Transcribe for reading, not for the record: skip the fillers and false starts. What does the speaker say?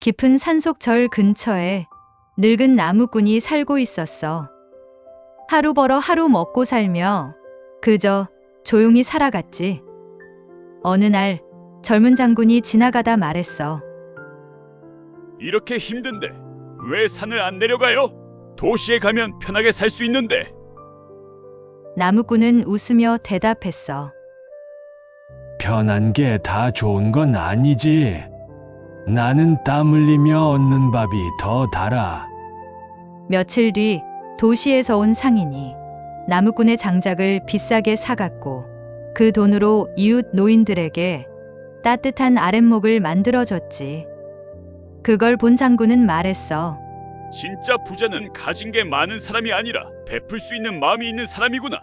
깊은 산속 절 근처에 늙은 나무꾼이 살고 있었어. 하루 벌어 하루 먹고 살며 그저 조용히 살아갔지. 어느 날 젊은 장군이 지나가다 말했어. 이렇게 힘든데 왜 산을 안 내려가요? 도시에 가면 편하게 살 수 있는데. 나무꾼은 웃으며 대답했어. 편한 게 다 좋은 건 아니지. 나는 땀 흘리며 얻는 밥이 더 달아. 며칠 뒤 도시에서 온 상인이 나무꾼의 장작을 비싸게 사갔고 그 돈으로 이웃 노인들에게 따뜻한 아랫목을 만들어줬지. 그걸 본 장군은 말했어. 진짜 부자는 가진 게 많은 사람이 아니라 베풀 수 있는 마음이 있는 사람이구나.